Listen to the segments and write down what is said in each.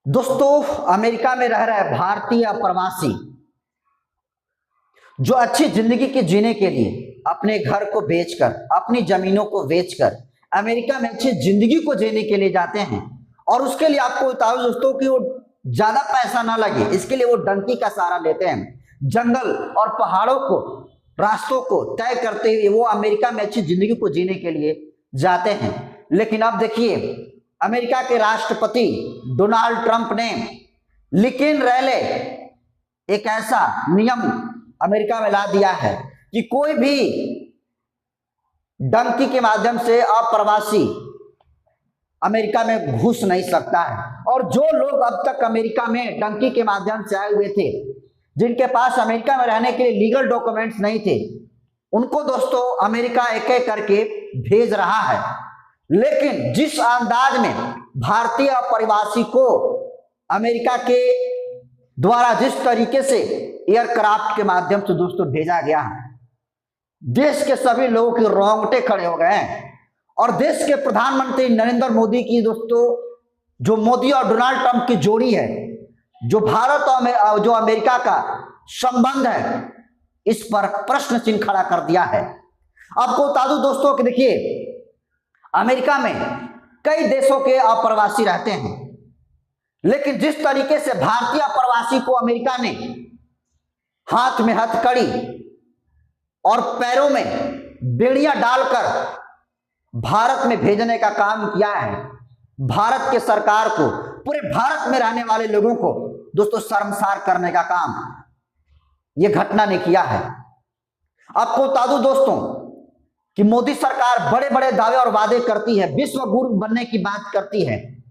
दोस्तों, अमेरिका में रह रहे भारतीय प्रवासी जो अच्छी जिंदगी की जीने के लिए अपने घर को बेचकर, अपनी जमीनों को बेचकर अमेरिका में अच्छी जिंदगी को जीने के लिए जाते हैं। और उसके लिए आपको बताओ दोस्तों कि वो ज्यादा पैसा ना लगे, इसके लिए वो डंकी का सहारा लेते हैं। जंगल और पहाड़ों को, रास्तों को तय करते हुए वो अमेरिका में अच्छी जिंदगी को जीने के लिए जाते हैं। लेकिन अब देखिए, अमेरिका के राष्ट्रपति डोनाल्ड ट्रंप ने लिकिन रैले एक ऐसा नियम अमेरिका में ला दिया है कि कोई भी डंकी के माध्यम से अप्रवासी अमेरिका में घुस नहीं सकता है। और जो लोग अब तक अमेरिका में डंकी के माध्यम से आए हुए थे, जिनके पास अमेरिका में रहने के लिए लीगल डॉक्यूमेंट्स नहीं थे, उनको दोस्तों अमेरिका एक एक करके भेज रहा है। लेकिन जिस अंदाज में भारतीय अप्रवासी को अमेरिका के द्वारा जिस तरीके से एयरक्राफ्ट के माध्यम से दोस्तों भेजा गया है, देश के सभी लोगों के रोंगटे खड़े हो गए हैं। और देश के प्रधानमंत्री नरेंद्र मोदी की दोस्तों, जो मोदी और डोनाल्ड ट्रंप की जोड़ी है, जो भारत और जो अमेरिका का संबंध है, इस पर प्रश्न चिन्ह खड़ा कर दिया है। आपको बता दूं दोस्तों कि देखिए, अमेरिका में कई देशों के अप्रवासी रहते हैं, लेकिन जिस तरीके से भारतीय अप्रवासी को अमेरिका ने हाथ में हथकड़ी और पैरों में बेड़ियां डालकर भारत में भेजने का काम किया है, भारत के सरकार को, पूरे भारत में रहने वाले लोगों को दोस्तों शर्मसार करने का काम यह घटना ने किया है। आपको बता दूं दोस्तों कि मोदी सरकार बड़े बड़े दावे और वादे करती है, विश्व गुरु बनने की बात करती है,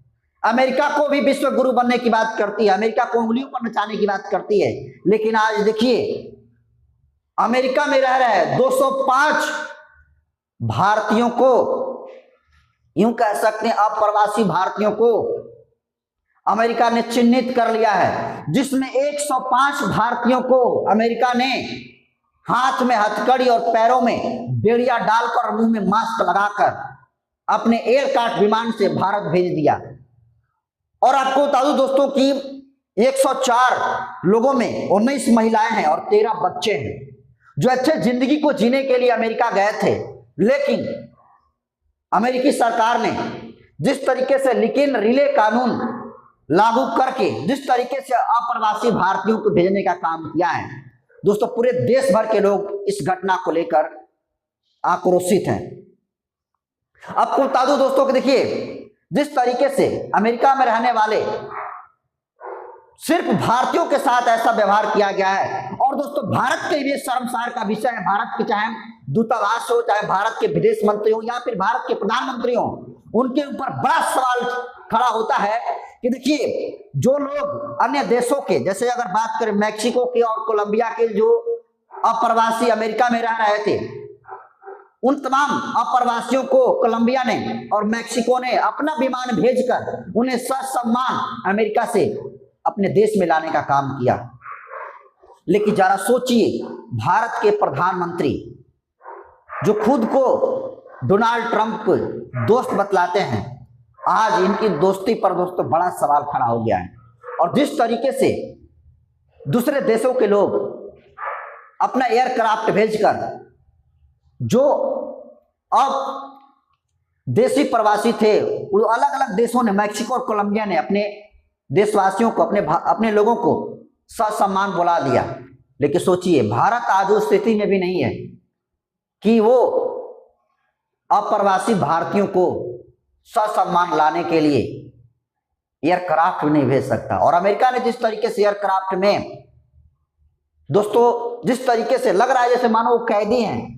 अमेरिका को भी विश्व गुरु बनने की बात करती है, अमेरिका को उंगलियों पर नचाने की बात करती है। लेकिन आज देखिए, अमेरिका में रह रहे 205 भारतीयों को, यूं कह सकते हैं अप्रवासी भारतीयों को अमेरिका ने चिन्हित कर लिया है, जिसमें 105 भारतीयों को अमेरिका ने हाथ में हथकड़ी और पैरों में बेड़ियां डालकर, मुंह में मास्क लगाकर अपने एयरक्राफ्ट विमान से भारत भेज दिया। और आपको बता दूं दोस्तों कि 104 लोगों में 19 महिलाएं हैं और 13 बच्चे हैं, जो अच्छे जिंदगी को जीने के लिए अमेरिका गए थे। लेकिन अमेरिकी सरकार ने जिस तरीके से लिकिन रिले कानून लागू करके जिस तरीके से अप्रवासी भारतीयों को भेजने का काम किया है दोस्तों, पूरे देश भर के लोग इस घटना को लेकर आक्रोशित हैं। आपको बता दूं दोस्तों कि देखिए, जिस तरीके से अमेरिका में रहने वाले सिर्फ भारतीयों के साथ ऐसा व्यवहार किया गया है, और दोस्तों भारत के लिए शर्मसार का विषय है। भारत के चाहे दूतावास हो, चाहे भारत के विदेश मंत्री हो, या फिर भारत के प्रधानमंत्री हो, उनके ऊपर बड़ा सवाल खड़ा होता है कि देखिए, जो लोग अन्य देशों के, जैसे अगर बात करें मैक्सिको के और कोलंबिया के जो अप्रवासी अमेरिका में रह रहे थे, उन तमाम अप्रवासियों को कोलंबिया ने और मैक्सिको ने अपना विमान भेजकर उन्हें ससम्मान अमेरिका से अपने देश में लाने का काम किया। लेकिन जरा सोचिए, भारत के प्रधानमंत्री जो खुद को डोनाल्ड ट्रंप को दोस्त बतलाते हैं, आज इनकी दोस्ती पर दोस्तों बड़ा सवाल खड़ा हो गया है। और जिस तरीके से दूसरे देशों के लोग अपना एयरक्राफ्ट भेजकर, जो अब देशी प्रवासी थे, वो अलग अलग देशों ने, मैक्सिको और कोलंबिया ने अपने देशवासियों को, अपने लोगों को ससम्मान बुला दिया। लेकिन सोचिए, भारत आज उस स्थिति में भी नहीं है कि वो अप्रवासी भारतीयों को ससम्मान लाने के लिए एयरक्राफ्ट नहीं भेज सकता। और अमेरिका ने जिस तरीके से एयरक्राफ्ट में दोस्तों, जिस तरीके से लग रहा है जैसे मानो वो कैदी हैं,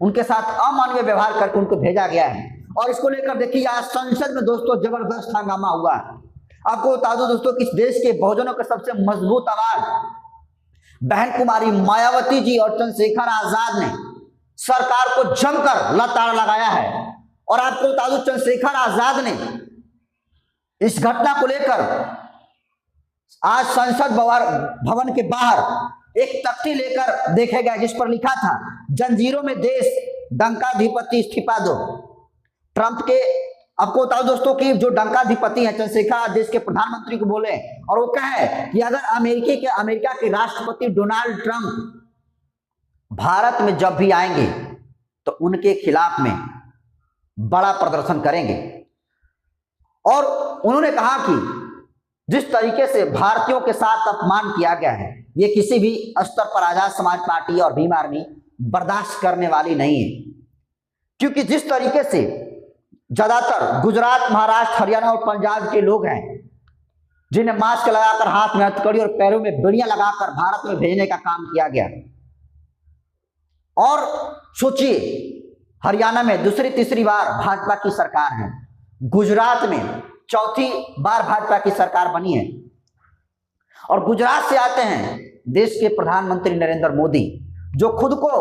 उनके साथ अमानवीय व्यवहार करके उनको भेजा गया है। और इसको लेकर देखिए, आज संसद में दोस्तों जबरदस्त हंगामा हुआ। आपको बता दूं दोस्तों कि इस देश के बहुजनों के सबसे मजबूत आवाज बहन कुमारी मायावती जी और चंद्रशेखर आजाद ने सरकार को जमकर लताड़ लगाया है। और आपको बता दूं, चंद्रशेखर आजाद ने इस घटना को लेकर आज संसद भवन के बाहर एक तख्ती लेकर देखे गए, जिस पर लिखा था, जंजीरों में देश, डंकाधिपति इस्तीफा दो। ट्रंप के आपको बताओ दोस्तों कि जो डंकाधिपति हैं चंद्रशेखर देश के प्रधानमंत्री को बोले और वो कहे कि अगर अमेरिका के राष्ट्रपति डोनाल्ड ट्रंप भारत में जब भी आएंगे तो उनके खिलाफ में बड़ा प्रदर्शन करेंगे। और उन्होंने कहा कि जिस तरीके से भारतीयों के साथ अपमान किया गया है ये किसी भी स्तर पर आजाद समाज पार्टी और भीम आर्मी बर्दाश्त करने वाली नहीं है, क्योंकि जिस तरीके से ज्यादातर गुजरात, महाराष्ट्र, हरियाणा और पंजाब के लोग हैं जिन्हें मास्क लगाकर, हाथ में हथकड़ी और पैरों में बेड़ियां लगाकर भारत में भेजने का काम किया गया। और सोचिए हरियाणा में दूसरी तीसरी बार भाजपा की सरकार है, गुजरात में चौथी बार भाजपा की सरकार बनी है, और गुजरात से आते हैं देश के प्रधानमंत्री नरेंद्र मोदी जो खुद को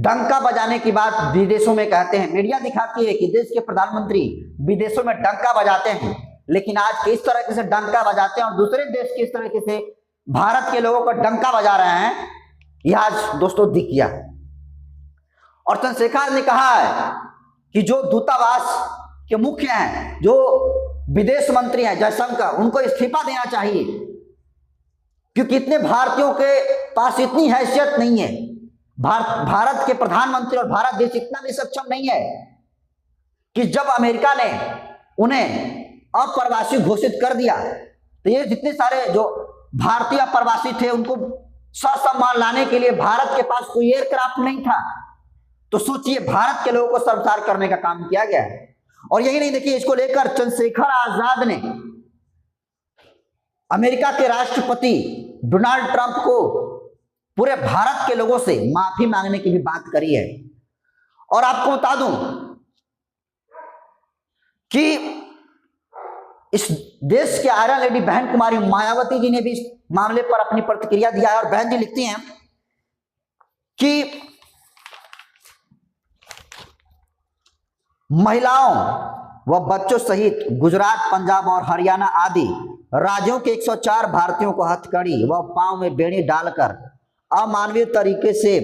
डंका बजाने की बात विदेशों में कहते हैं। मीडिया दिखाती है कि देश के प्रधानमंत्री विदेशों में डंका बजाते हैं, लेकिन आज किस तरह से डंका बजाते हैं और दूसरे देश किस तरीके से भारत के लोगों को डंका बजा रहे हैं, यह आज दोस्तों दिख गया। और चंद्रशेखर ने कहा है कि जो दूतावास के मुख्य हैं, जो विदेश मंत्री हैं जयशंकर, उनको इस्तीफा देना चाहिए, क्योंकि इतने भारतीयों के पास इतनी हैसियत नहीं है। भारत के प्रधानमंत्री और भारत देश इतना भी सक्षम नहीं है कि जब अमेरिका ने उन्हें अप्रवासी घोषित कर दिया तो ये जितने सारे जो भारतीय अप्रवासी थे उनको ससम्मान लाने के लिए भारत के पास कोई एयरक्राफ्ट नहीं था। तो सोचिए भारत के लोगों को संसार करने का काम किया गया है। और यही नहीं, देखिए इसको लेकर चंद्रशेखर आजाद ने अमेरिका के राष्ट्रपति डोनाल्ड ट्रंप को पूरे भारत के लोगों से माफी मांगने की भी बात करी है। और आपको बता दूं कि इस देश के आयरन लेडी बहन कुमारी मायावती जी ने भी इस मामले पर अपनी प्रतिक्रिया दिया है। और बहन जी लिखती हैं कि महिलाओं व बच्चों सहित गुजरात, पंजाब और हरियाणा आदि राज्यों के 104 भारतीयों को हथकड़ी व पांव में बेड़ी डालकर अमानवीय तरीके से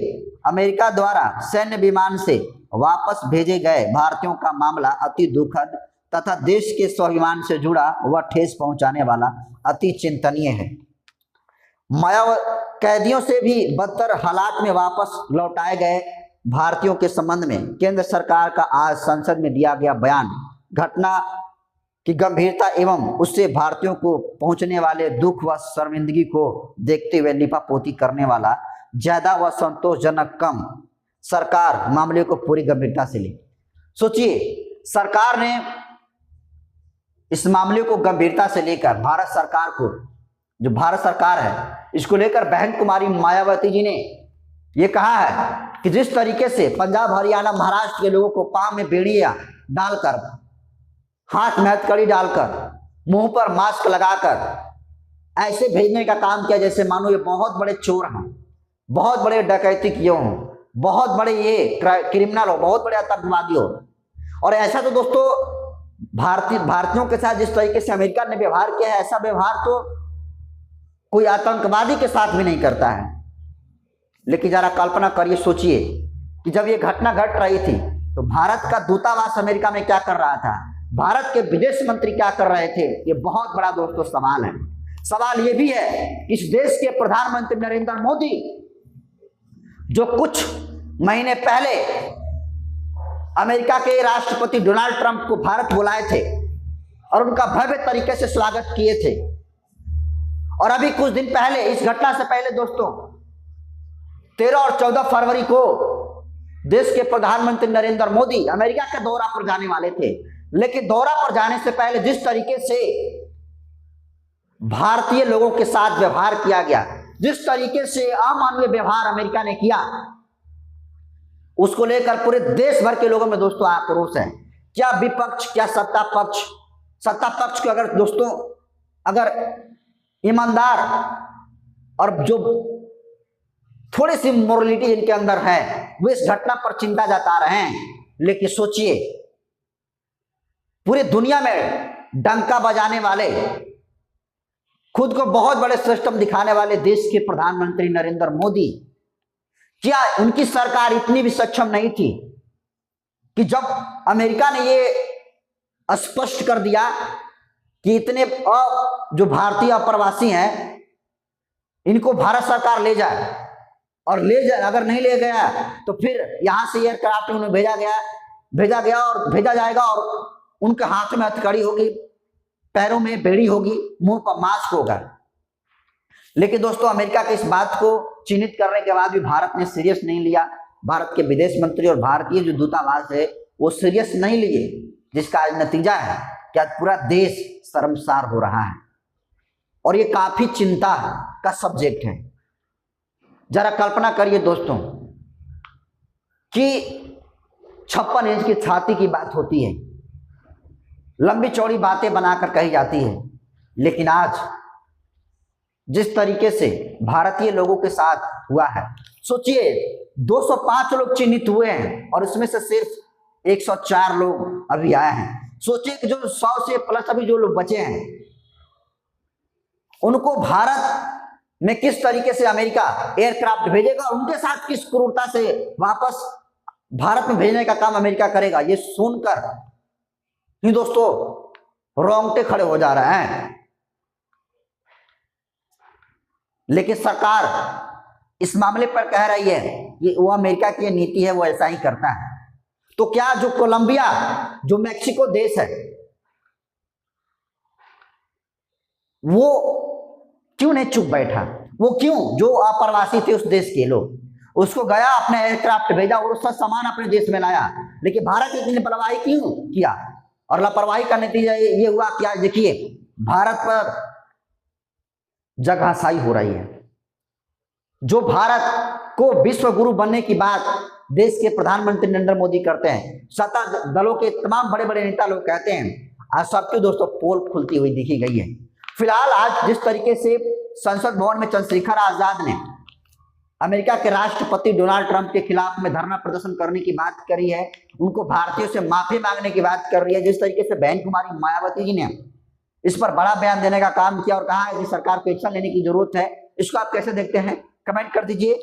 अमेरिका द्वारा सैन्य विमान से वापस भेजे गए भारतीयों का मामला अति दुखद तथा देश के स्वाभिमान से जुड़ा व ठेस पहुंचाने वाला अति चिंतनीय है। कैदियों से भी बदतर हालात में वापस लौटाए गए भारतीयों के संबंध में केंद्र सरकार का आज संसद में दिया गया बयान घटना की गंभीरता एवं उससे भारतीयों को पहुंचने वाले दुख व शर्मिंदगी को देखते हुए लिपापोती करने वाला ज्यादा व संतोषजनक कम। सरकार मामले को पूरी गंभीरता से ले। सोचिए सरकार ने इस मामले को गंभीरता से लेकर भारत सरकार को, जो भारत सरकार है, इसको लेकर बहन कुमारी मायावती जी ने ये कहा है कि जिस तरीके से पंजाब, हरियाणा, महाराष्ट्र के लोगों को पांव में बेड़ियां डालकर, हाथ में हथकड़ी डालकर, मुंह पर मास्क लगाकर ऐसे भेजने का काम किया जैसे मानो ये बहुत बड़े चोर हैं, बहुत बड़े डकैती किए हों, बहुत बड़े ये क्रिमिनल हो, बहुत बड़े आतंकवादी हो। और ऐसा तो दोस्तों भारतीयों के साथ जिस तरीके से अमेरिका ने व्यवहार किया है, ऐसा व्यवहार तो कोई आतंकवादी के साथ भी नहीं करता है। लेकिन जरा कल्पना करिए, सोचिए कि जब ये घटना घट रही थी तो भारत का दूतावास अमेरिका में क्या कर रहा था, भारत के विदेश मंत्री क्या कर रहे थे, ये बहुत बड़ा दोस्तों सवाल है। सवाल ये भी है कि इस देश के प्रधानमंत्री नरेंद्र मोदी जो कुछ महीने पहले अमेरिका के राष्ट्रपति डोनाल्ड ट्रंप को भारत बुलाए थे और उनका भव्य तरीके से स्वागत किए थे, और अभी कुछ दिन पहले, इस घटना से पहले दोस्तों 13 और 14 फरवरी को देश के प्रधानमंत्री नरेंद्र मोदी अमेरिका के दौरा पर जाने वाले थे। लेकिन दौरा पर जाने से पहले जिस तरीके से भारतीय लोगों के साथ व्यवहार किया गया, जिस तरीके से अमानवीय व्यवहार अमेरिका ने किया, उसको लेकर पूरे देश भर के लोगों में दोस्तों आक्रोश है। क्या विपक्ष, क्या सत्ता पक्ष, सत्ता पक्ष के अगर दोस्तों अगर ईमानदार और जो थोड़ी सी मोरलिटी इनके अंदर है, वो इस घटना पर चिंता जता रहे हैं। लेकिन सोचिए पूरी दुनिया में डंका बजाने वाले, खुद को बहुत बड़े सिस्टम दिखाने वाले देश के प्रधानमंत्री नरेंद्र मोदी, क्या उनकी सरकार इतनी भी सक्षम नहीं थी कि जब अमेरिका ने ये स्पष्ट कर दिया कि इतने जो भारतीय अप्रवासी हैं इनको भारत सरकार ले जाए, और ले जाए, अगर नहीं ले गया तो फिर यहां से एयरक्राफ्ट उन्हें भेजा गया और भेजा जाएगा, और उनके हाथ में हथकड़ी होगी, पैरों में बेड़ी होगी, मुंह पर मास्क होगा। लेकिन दोस्तों, अमेरिका की इस बात को चिन्हित करने के बाद भी भारत ने सीरियस नहीं लिया। भारत के विदेश मंत्री और भारतीय जो दूतावास है वो सीरियस नहीं लिए, जिसका आज नतीजा है कि आज पूरा देश शर्मसार हो रहा है, और ये काफी चिंता का सब्जेक्ट है। जरा कल्पना करिए दोस्तों कि 56 इंच की छाती की बात होती है, लंबी चौड़ी बातें बनाकर कही जाती है, लेकिन आज जिस तरीके से भारतीय लोगों के साथ हुआ है, सोचिए 205 लोग चिन्हित हुए हैं और इसमें से सिर्फ 104 लोग अभी आए हैं। सोचिए कि जो 100 से प्लस अभी जो लोग बचे हैं उनको भारत में किस तरीके से अमेरिका एयरक्राफ्ट भेजेगा, उनके साथ किस क्रूरता से वापस भारत में भेजने का काम अमेरिका करेगा। ये सुनकर ही दोस्तों रोंगटे खड़े हो जा रहे हैं। लेकिन सरकार इस मामले पर कह रही है कि वो अमेरिका की नीति है, वो ऐसा ही करता है। तो क्या जो कोलंबिया, जो मैक्सिको देश है, वो क्यों नहीं चुप बैठा? वो क्यों, जो अप्रवासी थे उस देश के लोग, उसको गया, अपने एयरक्राफ्ट भेजा और उसका सामान अपने देश में लाया, लेकिन भारत इतनी लापरवाही क्यों किया? और लापरवाही का नतीजा ये हुआ कि आज देखिए भारत पर जगहसाई हो रही है। जो भारत को विश्व गुरु बनने की बात देश के प्रधानमंत्री नरेंद्र मोदी करते हैं, सत्ता दलों के तमाम बड़े बड़े नेता लोग कहते हैं, आज सबकी दोस्तों पोल खुलती हुई दिखी गई है। फिलहाल आज जिस तरीके से संसद भवन में चंद्रशेखर आजाद ने अमेरिका के राष्ट्रपति डोनाल्ड ट्रंप के खिलाफ में धरना प्रदर्शन करने की बात करी है, उनको भारतीयों से माफी मांगने की बात कर रही है, जिस तरीके से बहन कुमारी मायावती जी ने इस पर बड़ा बयान देने का काम किया और कहा है कि सरकार को एक्शन लेने की जरूरत है, इसको आप कैसे देखते हैं? कमेंट कर दीजिए।